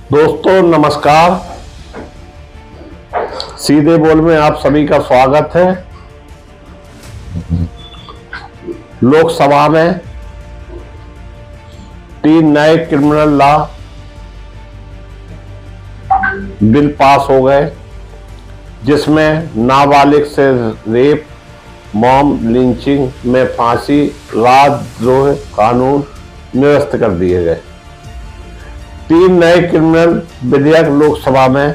दोस्तों नमस्कार। सीधे बोल में आप सभी का स्वागत है। लोकसभा में 3 नए क्रिमिनल लॉ बिल पास हो गए, जिसमें नाबालिग से रेप, मॉब लिंचिंग में फांसी, राजद्रोह कानून निरस्त कर दिए गए। 3 नए क्रिमिनल विधेयक लोकसभा में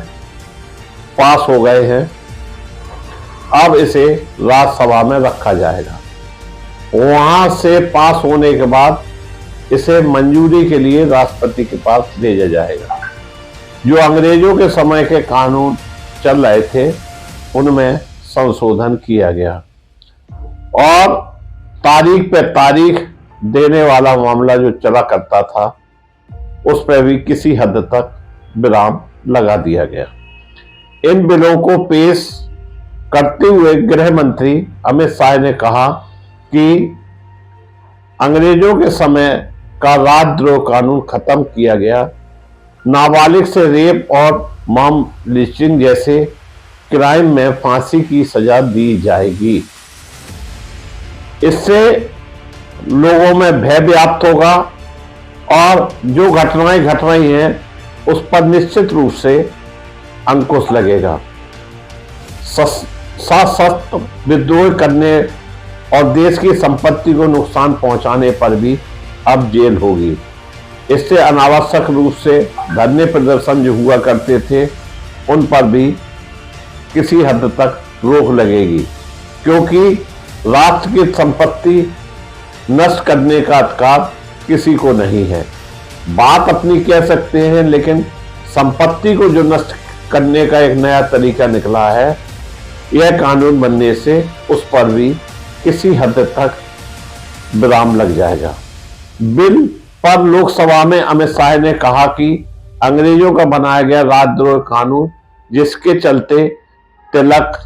पास हो गए हैं। अब इसे राज्यसभा में रखा जाएगा। वहां से पास होने के बाद इसे मंजूरी के लिए राष्ट्रपति के पास भेजा जाएगा। जो अंग्रेजों के समय के कानून चल रहे थे उनमें संशोधन किया गया और तारीख पे तारीख देने वाला मामला जो चला करता था उस पर भी किसी हद तक विराम लगा दिया गया। इन बिलों को पेश करते हुए गृह मंत्री अमित शाह ने कहा कि अंग्रेजों के समय का राजद्रोह कानून खत्म किया गया। नाबालिग से रेप और मॉब लिंचिंग जैसे क्राइम में फांसी की सजा दी जाएगी। इससे लोगों में भय व्याप्त होगा और जो घटनाएं घट रही हैं उस पर निश्चित रूप से अंकुश लगेगा। सशस्त्र विद्रोह करने और देश की संपत्ति को नुकसान पहुंचाने पर भी अब जेल होगी। इससे अनावश्यक रूप से धरने प्रदर्शन जो हुआ करते थे उन पर भी किसी हद तक रोक लगेगी, क्योंकि राष्ट्र की संपत्ति नष्ट करने का अधिकार किसी को नहीं है। बात अपनी कह सकते हैं, लेकिन संपत्ति को जो नष्ट करने का एक नया तरीका निकला है, यह कानून बनने से उस पर भी किसी हद तक विराम लग जाएगा। बिल पर लोकसभा में अमित शाह ने कहा कि अंग्रेजों का बनाया गया राजद्रोह कानून, जिसके चलते तिलक,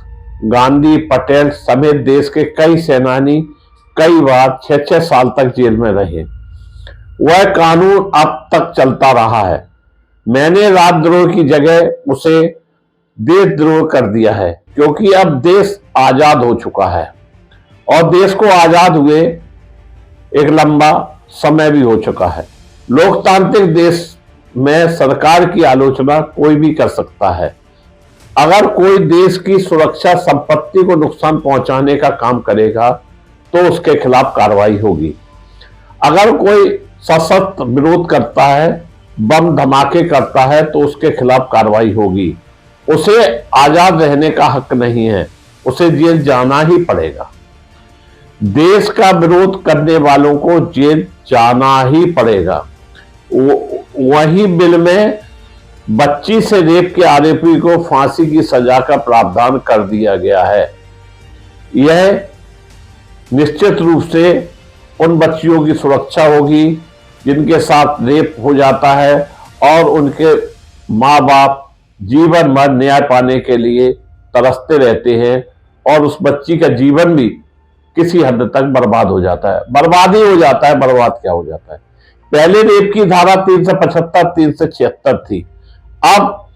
गांधी, पटेल समेत देश के कई सेनानी कई बार 6-6 साल तक जेल में रहे, वह कानून अब तक चलता रहा है। मैंने राजद्रोह की जगह उसे देशद्रोह कर दिया है, क्योंकि अब देश आजाद हो चुका है और देश को आजाद हुए एक लंबा समय भी हो चुका है। लोकतांत्रिक देश में सरकार की आलोचना कोई भी कर सकता है। अगर कोई देश की सुरक्षा, संपत्ति को नुकसान पहुंचाने का काम करेगा तो उसके खिलाफ कार्रवाई होगी। अगर कोई सशस्त्र विरोध करता है, बम धमाके करता है, तो उसके खिलाफ कार्रवाई होगी। उसे आजाद रहने का हक नहीं है, उसे जेल जाना ही पड़ेगा। देश का विरोध करने वालों को जेल जाना ही पड़ेगा। वही बिल में बच्ची से रेप के आरोपी को फांसी की सजा का प्रावधान कर दिया गया है। यह निश्चित रूप से उन बच्चियों की सुरक्षा होगी जिनके साथ रेप हो जाता है और उनके माँ बाप जीवन भर न्याय पाने के लिए तरसते रहते हैं और उस बच्ची का जीवन भी किसी हद तक बर्बाद हो जाता है। बर्बाद ही हो जाता है, बर्बाद क्या हो जाता है। पहले रेप की धारा 375, 376 थी। अब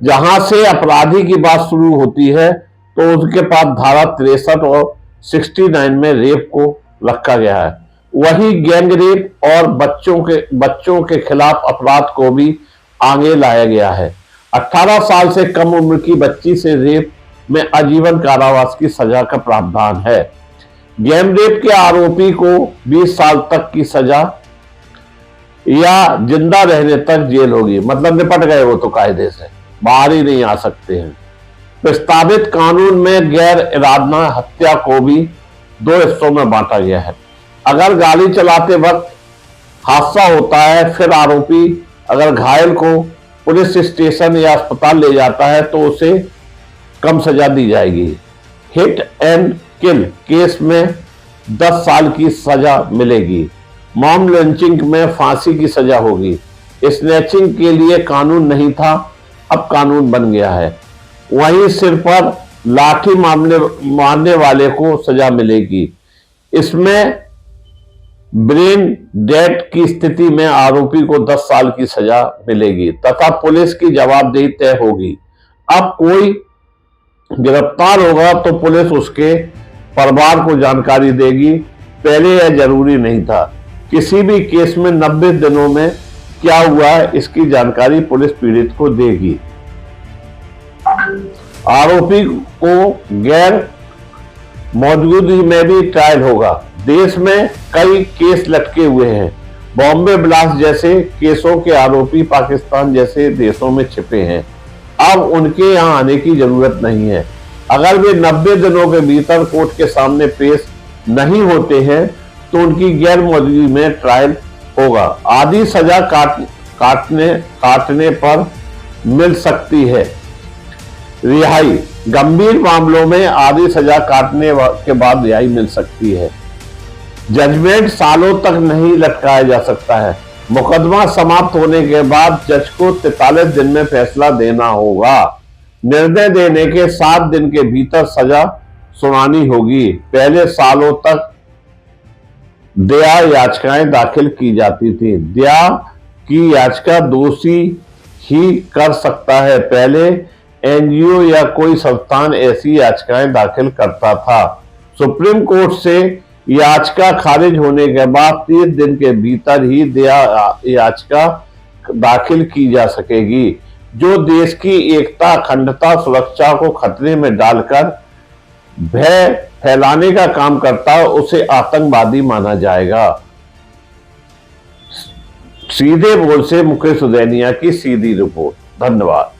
जहां से अपराधी की बात शुरू होती है तो उसके पास धारा 63 और 69 में रेप को रखा गया है। वही गैंग रेप और बच्चों के खिलाफ अपराध को भी आगे लाया गया है। 18 साल से कम उम्र की बच्ची से रेप में आजीवन कारावास की सजा का प्रावधान है। गैंग रेप के आरोपी को 20 साल तक की सजा या जिंदा रहने तक जेल होगी। मतलब निपट गए वो तो कायदे से, बाहर ही नहीं आ सकते हैं। प्रस्तावित कानून में गैर इरादा हत्या को भी 2 हिस्सों में बांटा गया है। अगर गाड़ी चलाते वक्त हादसा होता है, फिर आरोपी अगर घायल को पुलिस स्टेशन या अस्पताल ले जाता है तो उसे कम सजा दी जाएगी। हिट एंड किल केस में 10 साल की सजा मिलेगी। मॉब लिंचिंग में फांसी की सजा होगी। स्नैचिंग के लिए कानून नहीं था, अब कानून बन गया है। वहीं सिर पर लाठी मारने वाले को सजा मिलेगी। इसमें ब्रेन डेड की स्थिति में आरोपी को 10 साल की सजा मिलेगी तथा पुलिस की जवाबदेही तय होगी। अब कोई गिरफ्तार होगा तो पुलिस उसके परिवार को जानकारी देगी। पहले यह जरूरी नहीं था। किसी भी केस में 90 दिनों में क्या हुआ है इसकी जानकारी पुलिस पीड़ित को देगी। आरोपी को गैर मौजूदगी में भी ट्रायल होगा। देश में कई केस लटके हुए हैं। बॉम्बे ब्लास्ट जैसे केसों के आरोपी पाकिस्तान जैसे देशों में छिपे हैं। अब उनके यहां आने की जरूरत नहीं है। अगर वे 90 दिनों के भीतर कोर्ट के सामने पेश नहीं होते हैं तो उनकी गैर मौजूदगी में ट्रायल होगा। आधी सजा काटने पर मिल सकती है रिहाई। गंभीर मामलों में आधी सजा काटने के बाद रिहाई मिल सकती है। जजमेंट सालों तक नहीं लटकाया जा सकता है। मुकदमा समाप्त होने के बाद जज को 43 दिन में फैसला देना होगा। निर्णय देने के 7 दिन के भीतर सजा सुनानी होगी। पहले सालों तक दया याचिकाएं दाखिल की जाती थी। दया की याचिका दोषी ही कर सकता है। पहले एनजीओ या कोई संस्थान ऐसी याचिकाएं दाखिल करता था। सुप्रीम कोर्ट से याचिका खारिज होने के बाद 30 दिन के भीतर ही दया याचिका दाखिल की जा सकेगी। जो देश की एकता, अखंडता, सुरक्षा को खतरे में डालकर भय फैलाने का काम करता है उसे आतंकवादी माना जाएगा। सीधे बोल से मुकेश उदैनिया की सीधी रिपोर्ट। धन्यवाद।